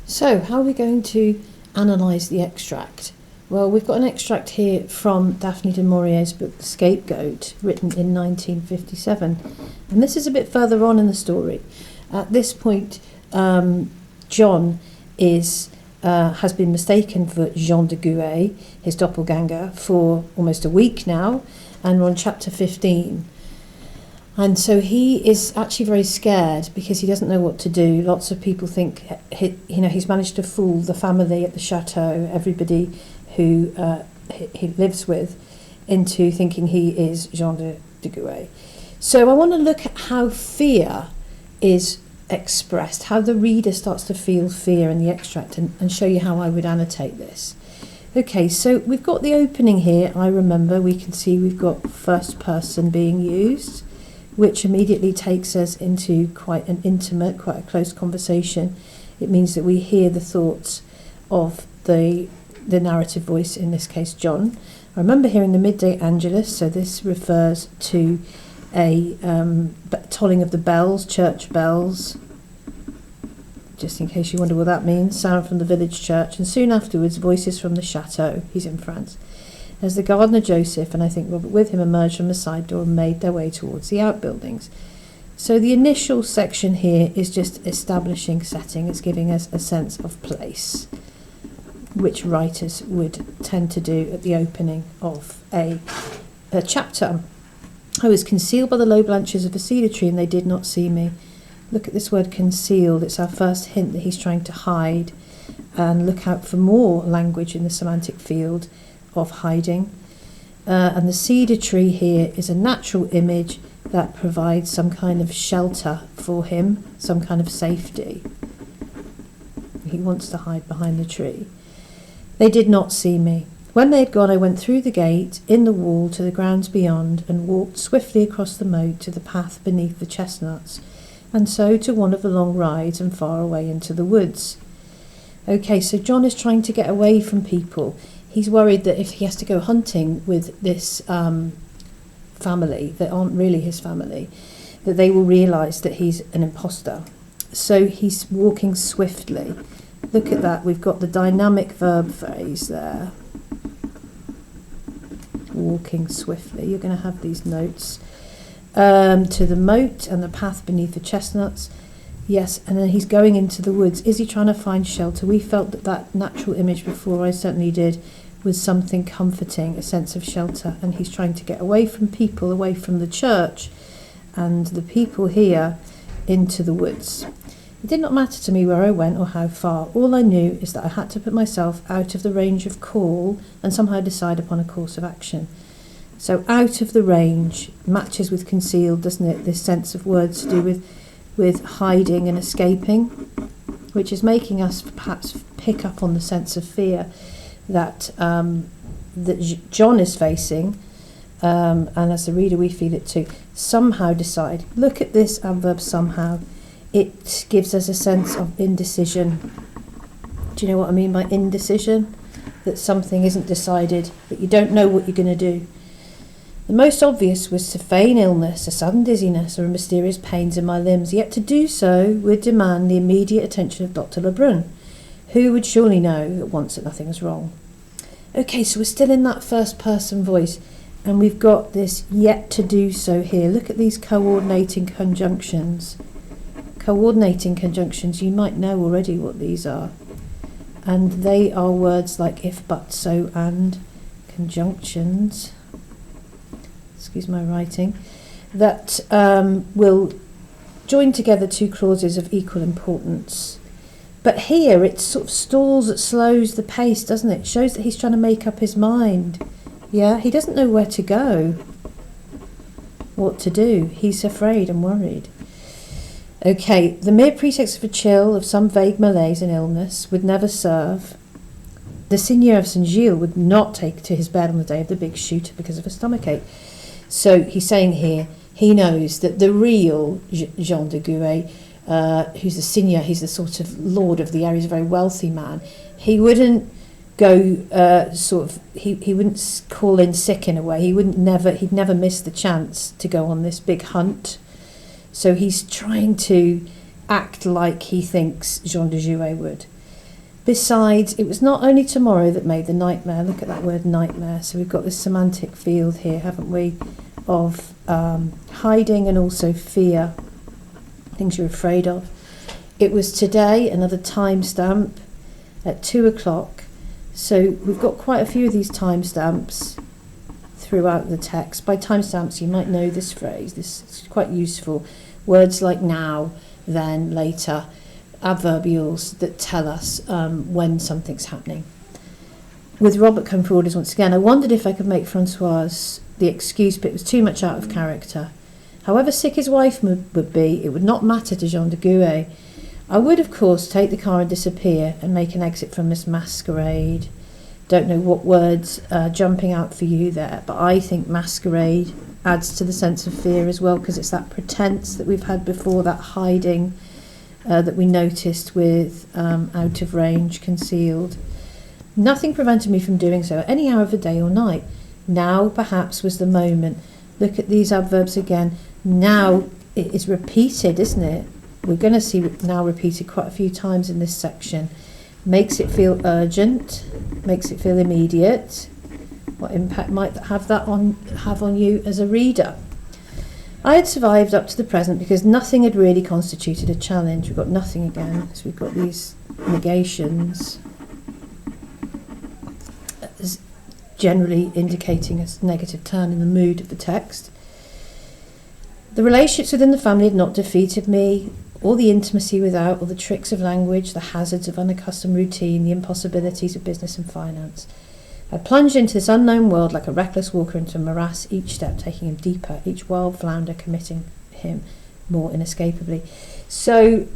So, how are we going to analyse the extract? Well, we've got an extract here from Daphne du Maurier's book Scapegoat, written in 1957. And this is a bit further on in the story. At this point, John has been mistaken for Jean de Gouet, his doppelganger, for almost a week now, and we're on chapter 15. And so he is actually very scared because he doesn't know what to do. Lots of people think he's managed to fool the family at the chateau, everybody who he lives with, into thinking he is Jean de Gouet. So I want to look at how fear is expressed, how the reader starts to feel fear in the extract, and show you how I would annotate this. Okay, so we've got the opening here. I remember we can see we've got first person being used, which immediately takes us into quite an intimate, quite a close conversation. It means that we hear the thoughts of the narrative voice, in this case John. I remember hearing the midday angelus, so this refers to a tolling of the bells, church bells, just in case you wonder what that means, sound from the village church, and soon afterwards voices from the chateau. He's in France. As the gardener Joseph, and I think Robert with him, emerged from the side door and made their way towards the outbuildings. So the initial section here is just establishing setting. It's giving us a sense of place, which writers would tend to do at the opening of a chapter. I was concealed by the low branches of a cedar tree, and they did not see me. Look at this word concealed. It's our first hint that he's trying to hide. And look out for more language in the semantic field of hiding. And the cedar tree here is a natural image that provides some kind of shelter for him, some kind of safety. He wants to hide behind the tree. They did not see me. When they had gone, I went through the gate, in the wall, to the grounds beyond, and walked swiftly across the moat to the path beneath the chestnuts, and so to one of the long rides and far away into the woods. Okay, so John is trying to get away from people. He's worried that if he has to go hunting with this family that aren't really his family, that they will realise that he's an imposter. So he's walking swiftly. Look at that, we've got the dynamic verb phrase there. Walking swiftly. You're going to have these notes. To the moat and the path beneath the chestnuts. Yes, and then he's going into the woods. Is he trying to find shelter? We felt that natural image before, I certainly did, was something comforting, a sense of shelter. And he's trying to get away from people, away from the church and the people here, into the woods. It did not matter to me where I went or how far. All I knew is that I had to put myself out of the range of call and somehow decide upon a course of action. So out of the range matches with concealed, doesn't it? This sense of words to do with hiding and escaping, which is making us perhaps pick up on the sense of fear that John is facing, and as a reader we feel it too. Somehow decide. Look at this adverb somehow. It gives us a sense of indecision. Do you know what I mean by indecision? That something isn't decided, that you don't know what you're going to do. The most obvious was to feign illness, a sudden dizziness, or mysterious pains in my limbs, yet to do so would demand the immediate attention of Dr. Lebrun, who would surely know at once that nothing was wrong. Okay, so we're still in that first person voice, and we've got this yet to do so here. Look at these coordinating conjunctions. Coordinating conjunctions, you might know already what these are. And they are words like if, but, so, and, conjunctions, excuse my writing, that will join together two clauses of equal importance. But here it sort of stalls, it slows the pace, doesn't it? It shows that he's trying to make up his mind. Yeah, he doesn't know where to go, what to do. He's afraid and worried. Okay, the mere pretext of a chill, of some vague malaise and illness, would never serve. The Seigneur of St. Gilles would not take to his bed on the day of the big shooter because of a stomachache. So he's saying here, he knows that the real Jean de Gouet, who's the Seigneur, he's the sort of lord of the area, he's a very wealthy man. He wouldn't go he wouldn't call in sick in a way. He'd never miss the chance to go on this big hunt. So he's trying to act like he thinks Jean de Gouet would. Besides, it was not only tomorrow that made the nightmare. Look at that word nightmare. So we've got this semantic field here, haven't we, of hiding and also fear, things you're afraid of. It was today, another timestamp at 2 o'clock. So we've got quite a few of these timestamps throughout the text. By timestamps, you might know this phrase. This is quite useful. Words like now, then, later, adverbials that tell us when something's happening. With Robert come for orders once again, I wondered if I could make Francoise the excuse, but it was too much out of character. However sick his wife would be, it would not matter to Jean de Gouet. I would, of course, take the car and disappear and make an exit from this masquerade. Don't know what words are jumping out for you there, but I think masquerade adds to the sense of fear as well, because it's that pretense that we've had before, that hiding that we noticed with out of range, concealed. Nothing prevented me from doing so at any hour of the day or night. Now, perhaps, was the moment. Look at these adverbs again. Now, it is repeated, isn't it? We're going to see now repeated quite a few times in this section. Makes it feel urgent, makes it feel immediate. What impact might that have on you as a reader? I had survived up to the present because nothing had really constituted a challenge. We've got nothing again, so we've got these negations, generally indicating a negative turn in the mood of the text. The relationships within the family had not defeated me, or the intimacy without, or the tricks of language, the hazards of unaccustomed routine, the impossibilities of business and finance. I plunged into this unknown world like a reckless walker into a morass, each step taking him deeper, each wild flounder committing him more inescapably. So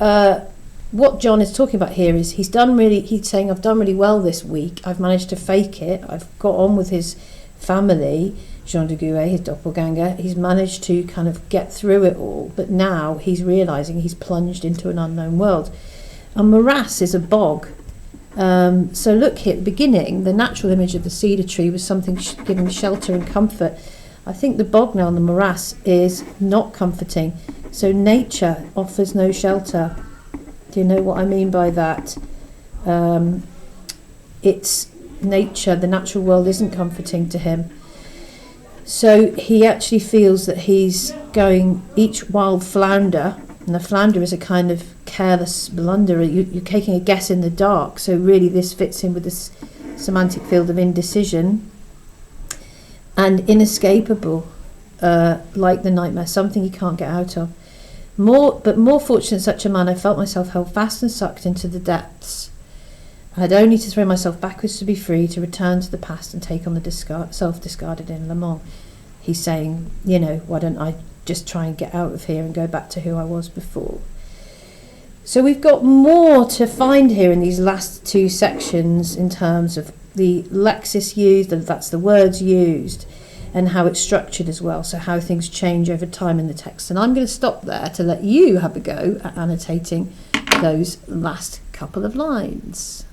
what John is talking about here is he's saying, I've done really well this week. I've managed to fake it. I've got on with his family, Jean de Gouet, his doppelganger. He's managed to kind of get through it all, but now he's realising he's plunged into an unknown world. A morass is a bog. So look here at the beginning, the natural image of the cedar tree was something giving shelter and comfort. I think the bog now and the morass is not comforting. So nature offers no shelter. Do you know what I mean by that? It's nature, the natural world isn't comforting to him. So he actually feels that he's going each wild flounder, and the flounder is a kind of careless blunderer. You're taking a guess in the dark. So really this fits in with this semantic field of indecision and inescapable, like the nightmare, something you can't get out of. But more fortunate in such a man, I felt myself held fast and sucked into the depths. I had only to throw myself backwards to be free, to return to the past and take on the self-discarded in Le Mans. He's saying, why don't I just try and get out of here and go back to who I was before? So we've got more to find here in these last two sections in terms of the lexis used, that's the words used, and how it's structured as well, so how things change over time in the text. And I'm going to stop there to let you have a go at annotating those last couple of lines.